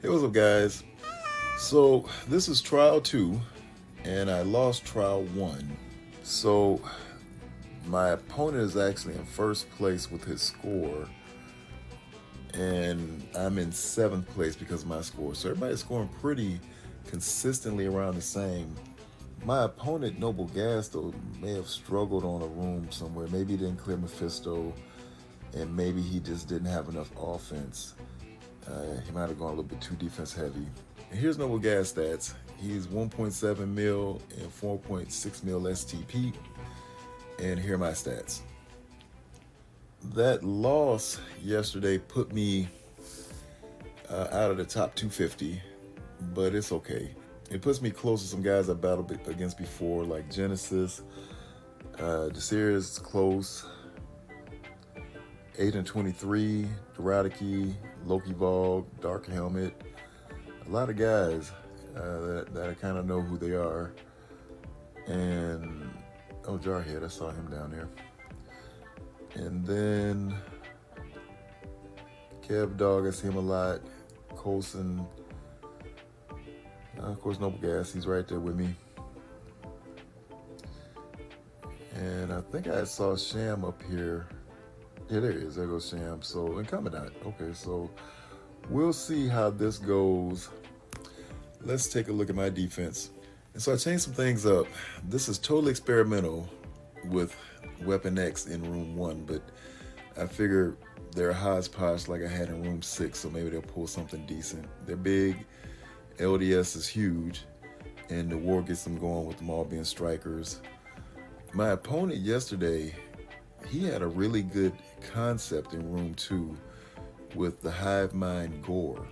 Hey, what's up, guys? So this is trial 2, and I lost trial 1. So my opponent is actually in first place with his score, and I'm in 7th place because of my score. So everybody's scoring pretty consistently around the same. My opponent, NobelGass, though, may have struggled on a room somewhere. Maybe he didn't clear Mephisto, and maybe he just didn't have enough offense. He might have gone a little bit too defense heavy. And here's NobelGass stats. He's 1.7 mil and 4.6 mil STP. And here are my stats. That loss yesterday put me out of the top 250, but it's okay. It puts me close to some guys I battled against before, like Genesis. Desir is close. 8 and 23, Doradiki, Loki Vogue, Dark Helmet. A lot of guys that I kind of know who they are. And, oh, Jarhead, I saw him down there. And then Kev Dog, I see him a lot. Colson, of course, NobelGass, he's right there with me. And I think I saw Sham up here. Yeah, there he is. There goes Sham. So, and Commandant. Okay, so we'll see how this goes. Let's take a look at my defense. And so I changed some things up. This is totally experimental with Weapon X in room 1, but I figure they're hodgepodge like I had in room 6, so maybe they'll pull something decent. They're big, LDS is huge, and the war gets them going with them all being strikers. My opponent yesterday, he had a really good concept in room 2 with the Hive Mind Gore.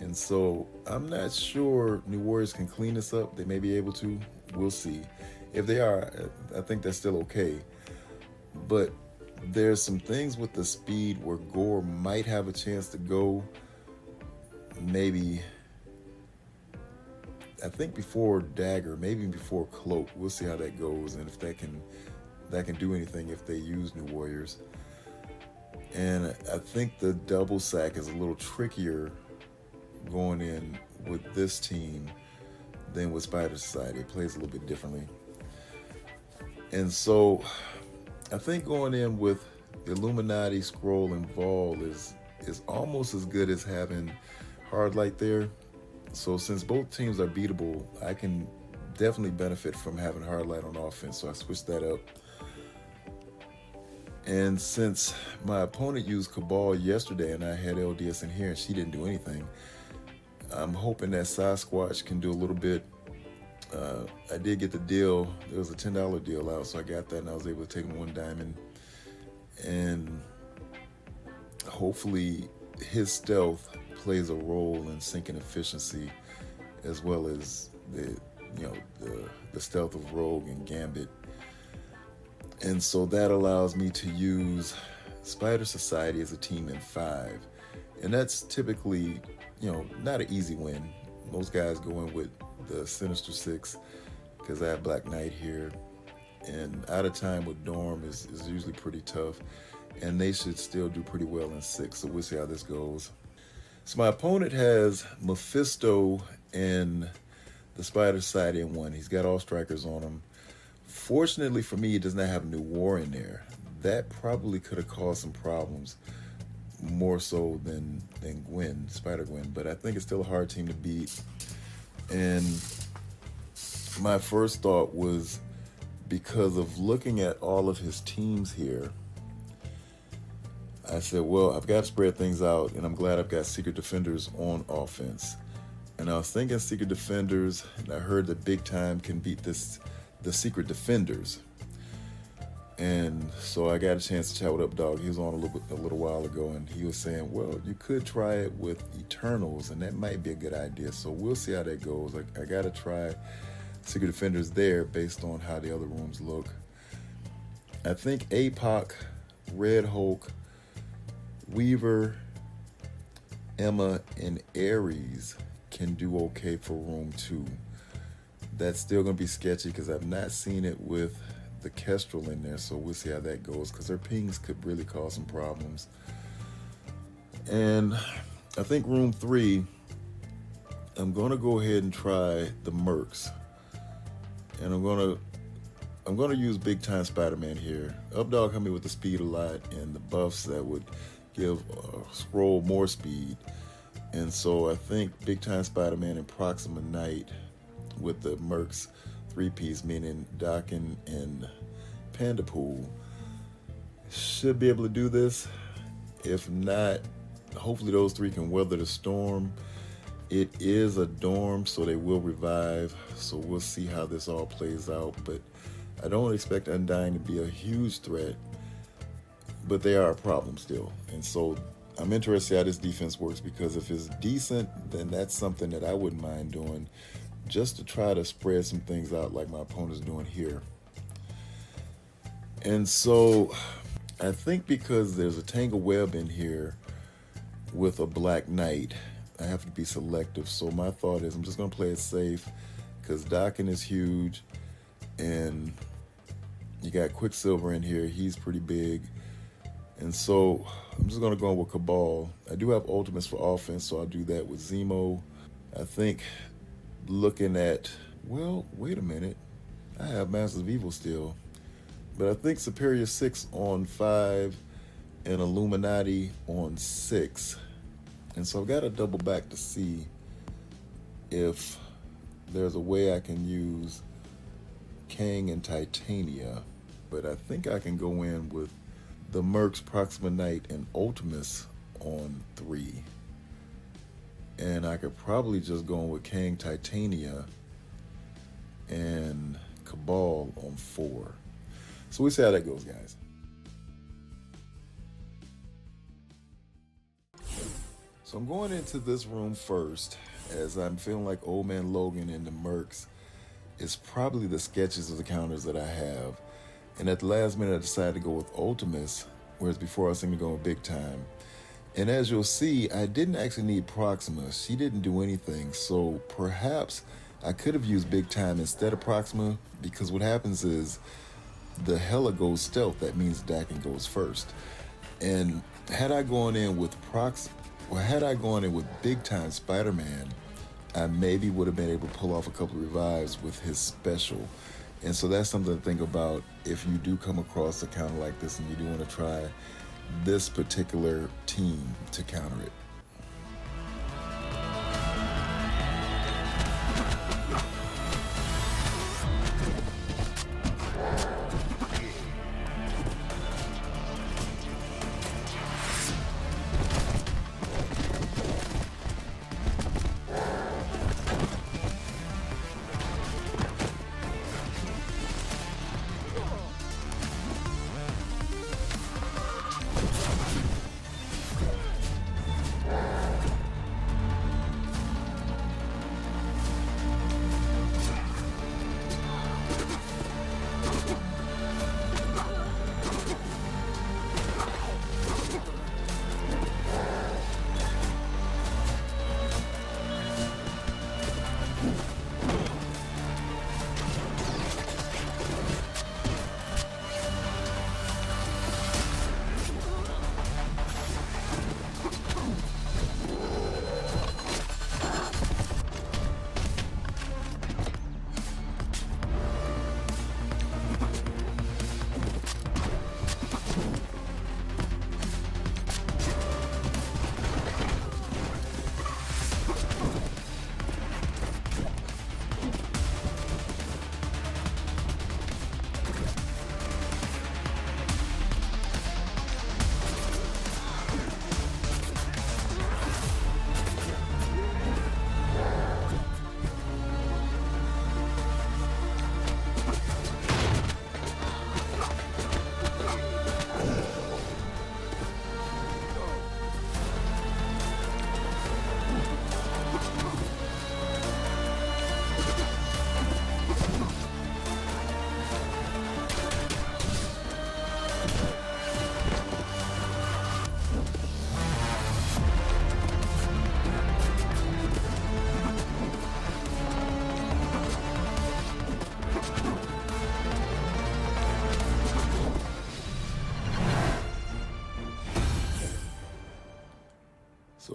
And so I'm not sure New Warriors can clean this up. They may be able to. We'll see. If they are, I think that's still okay. But there's some things with the speed where Gore might have a chance to go. Maybe, I think before Dagger, maybe before Cloak. We'll see how that goes and if that can do anything if they use New Warriors. And I think the double sack is a little trickier going in with this team than with Spider Society. It plays a little bit differently. And so I think going in with Illuminati, Skrull, and Vol is almost as good as having Hard Light there. So since both teams are beatable, I can definitely benefit from having Hard Light on offense. So I switched that up. And since my opponent used Cabal yesterday and I had LDS in here and she didn't do anything, I'm hoping that Sasquatch can do a little bit. I did get the deal. There was a $10 deal out, so I got that and I was able to take 1 diamond. And hopefully his stealth plays a role in sinking efficiency as well as the stealth of Rogue and Gambit. And so that allows me to use Spider Society as a team in 5. And that's typically, not an easy win. Most guys go in with the Sinister 6 because I have Black Knight here. And out of time with Dorm is usually pretty tough. And they should still do pretty well in 6. So we'll see how this goes. So my opponent has Mephisto and the Spider Society in 1. He's got all strikers on him. Fortunately for me, he does not have New War in there. That probably could have caused some problems, more so than Gwen, Spider-Gwen, but I think it's still a hard team to beat. And my first thought was, because of looking at all of his teams here, I said, well, I've got to spread things out, and I'm glad I've got Secret Defenders on offense. And I was thinking Secret Defenders, and I heard that Big Time can beat the Secret Defenders. And so I got a chance to chat with Updog. He was on a little while ago, and he was saying, well, you could try it with Eternals, and that might be a good idea. So we'll see how that goes. I got to try Secret Defenders there based on how the other rooms look. I think Apoc, Red Hulk, Weaver, Emma, and Ares can do okay for room 2. That's still going to be sketchy because I've not seen it with the Kestrel in there, so we'll see how that goes because their pings could really cause some problems. And I think room 3, I'm going to go ahead and try the Mercs. And I'm going to use Big Time Spider-Man here. Updog helped me with the speed a lot and the buffs that would give Skrull more speed. And so I think Big Time Spider-Man and Proxima Knight with the Mercs 3-piece, meaning Daken and Pandapool, should be able to do this. If not, hopefully those 3 can weather the storm. It is a dorm, so they will revive. So we'll see how this all plays out. But I don't expect Undying to be a huge threat, but they are a problem still. And so I'm interested how this defense works, because if it's decent, then that's something that I wouldn't mind doing just to try to spread some things out like my opponent's doing here. And so I think because there's a Tangle Web in here with a Black Knight, I have to be selective. So my thought is I'm just going to play it safe because Daken is huge and you got Quicksilver in here. He's pretty big. And so I'm just going to go with Cabal. I do have ultimates for offense, so I'll do that with Zemo. I think looking at, well, wait a minute. I have Masters of Evil still. But I think Superior 6 on 5 and Illuminati on 6. And so I've got to double back to see if there's a way I can use Kang and Titania. But I think I can go in with the Mercs, Proxima Knight, and Ultimus on 3. And I could probably just go in with Kang, Titania, and Cabal on 4. So we see how that goes, guys. So I'm going into this room first, as I'm feeling like Old Man Logan and the Mercs is probably the sketches of the counters that I have. And at the last minute, I decided to go with Ultimus, whereas before I was thinking of going Big Time. And as you'll see, I didn't actually need Proxima. She didn't do anything. So perhaps I could have used Big Time instead of Proxima, because what happens is the Hela goes stealth. That means Daken goes first. And had I gone in with Big Time Spider-Man, I maybe would have been able to pull off a couple of revives with his special. And so that's something to think about if you do come across a counter like this and you do want to try this particular team to counter it.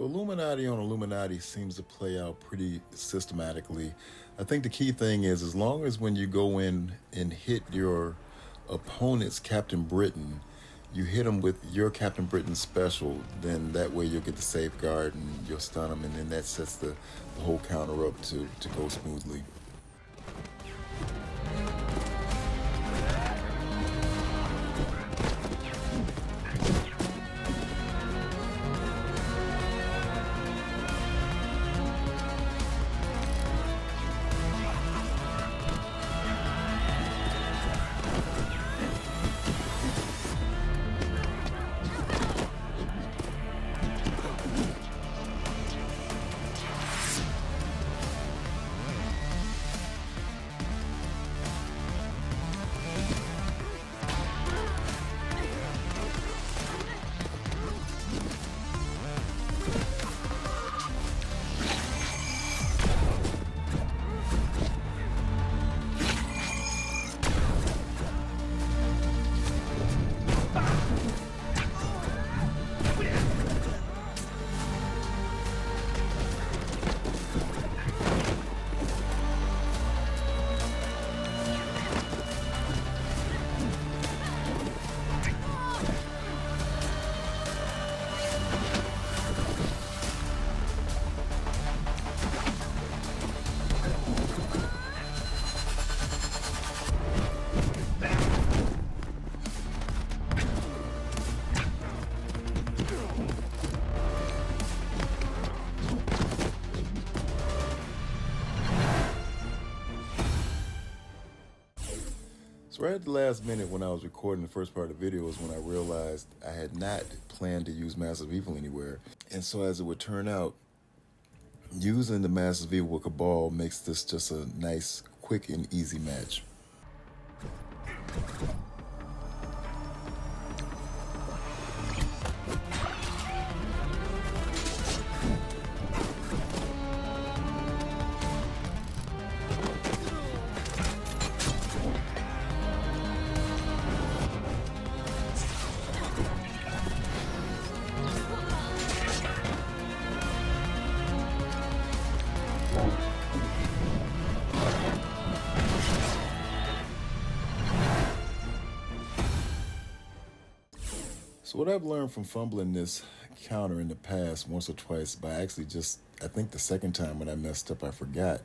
Illuminati on Illuminati seems to play out pretty systematically. I think the key thing is, as long as when you go in and hit your opponent's Captain Britain, you hit them with your Captain Britain special, then that way you'll get the safeguard and you'll stun them, and then that sets the whole counter up to go smoothly. So right at the last minute when I was recording the first part of the video is when I realized I had not planned to use Massive Evil anywhere. And so as it would turn out, using the Massive Evil with Cabal makes this just a nice, quick, and easy match. So what I've learned from fumbling this counter in the past once or twice, by actually just, I think the second time when I messed up I forgot,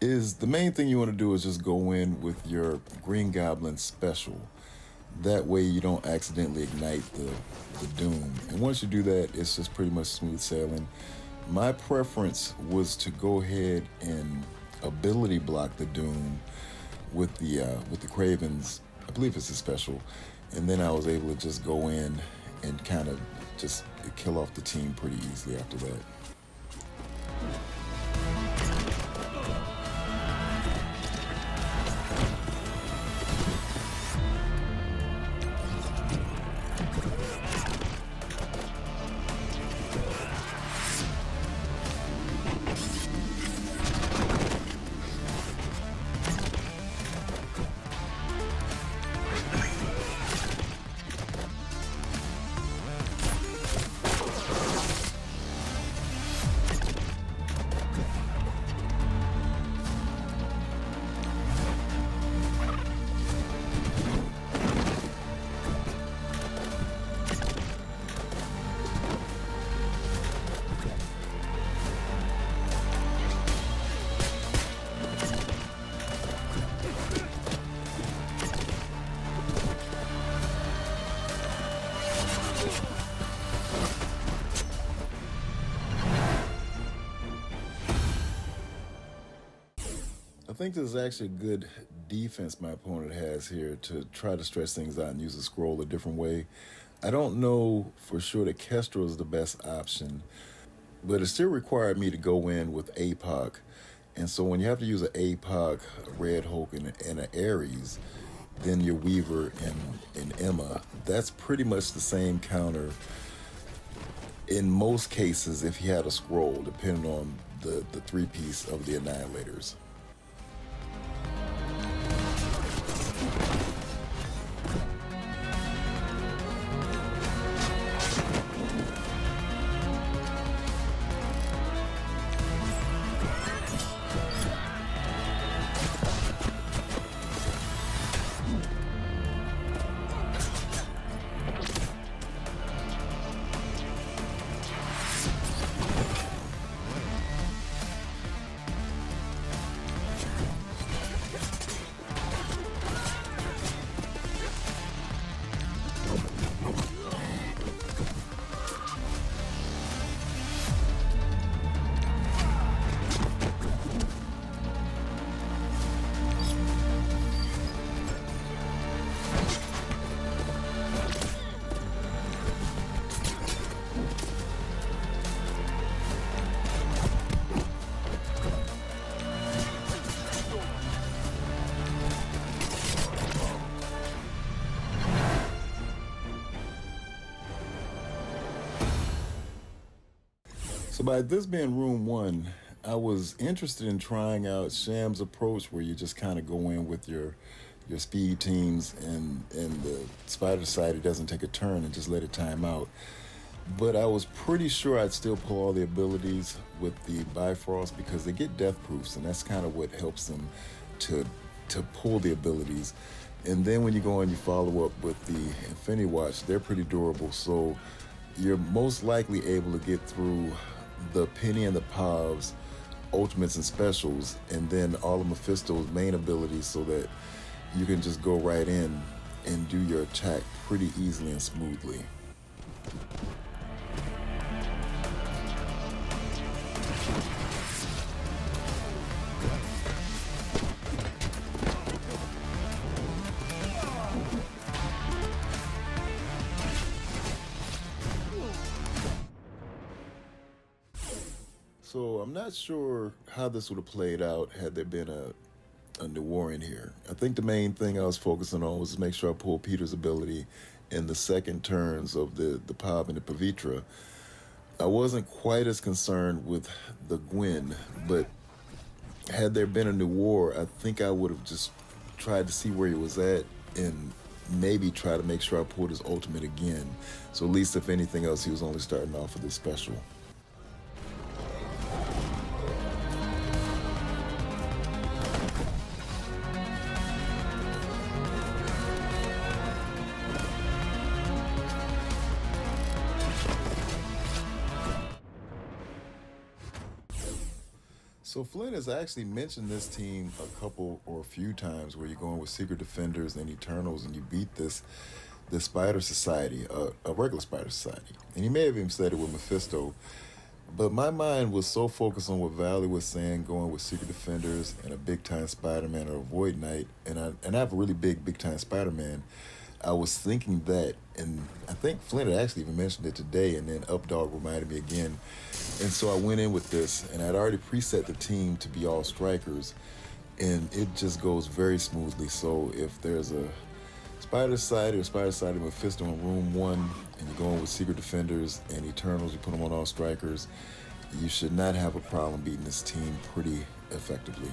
is the main thing you want to do is just go in with your Green Goblin special. That way you don't accidentally ignite the Doom. And once you do that, it's just pretty much smooth sailing. My preference was to go ahead and ability block the Doom with the Craven's, I believe it's a special, and then I was able to just go in and kind of just kill off the team pretty easily after that. I think this is actually a good defense my opponent has here to try to stretch things out and use the Skrull a different way. I don't know for sure that Kestrel is the best option, but it still required me to go in with Apoc. And so when you have to use an Apoc, a Red Hulk, and an Ares, then your Weaver and Emma, that's pretty much the same counter in most cases if you had a Skrull, depending on the three-piece of the Annihilators. So by this being room one, I was interested in trying out Sham's approach, where you just kind of go in with your speed teams, and the Spider Society doesn't take a turn and just let it time out. But I was pretty sure I'd still pull all the abilities with the Bifrost, because they get death proofs, and that's kind of what helps them to pull the abilities. And then when you go and you follow up with the Infinity Watch, they're pretty durable, so you're most likely able to get through the Penny and the Pavs ultimates and specials, and then all of Mephisto's main abilities, so that you can just go right in and do your attack pretty easily and smoothly. So I'm not sure how this would have played out had there been a new war in here. I think the main thing I was focusing on was to make sure I pulled Peter's ability in the second turns of the Pav and the Pavitra. I wasn't quite as concerned with the Gwen, but had there been a new war, I think I would have just tried to see where he was at and maybe try to make sure I pulled his ultimate again. So at least if anything else, he was only starting off with this special. So Flynn has actually mentioned this team a couple or a few times, where you're going with Secret Defenders and Eternals, and you beat this Spider Society, a regular Spider Society. And he may have even said it with Mephisto, but my mind was so focused on what Valley was saying, going with Secret Defenders and a big-time Spider-Man or a Void Knight, and I have a really big-time Spider-Man. I was thinking that, and I think Flint had actually even mentioned it today, and then Updog reminded me again. And so I went in with this, and I'd already preset the team to be all strikers, and it just goes very smoothly. So if there's a Spider Society or Spider Society Mephisto in room one, and you're going with Secret Defenders and Eternals, you put them on all strikers, you should not have a problem beating this team pretty effectively.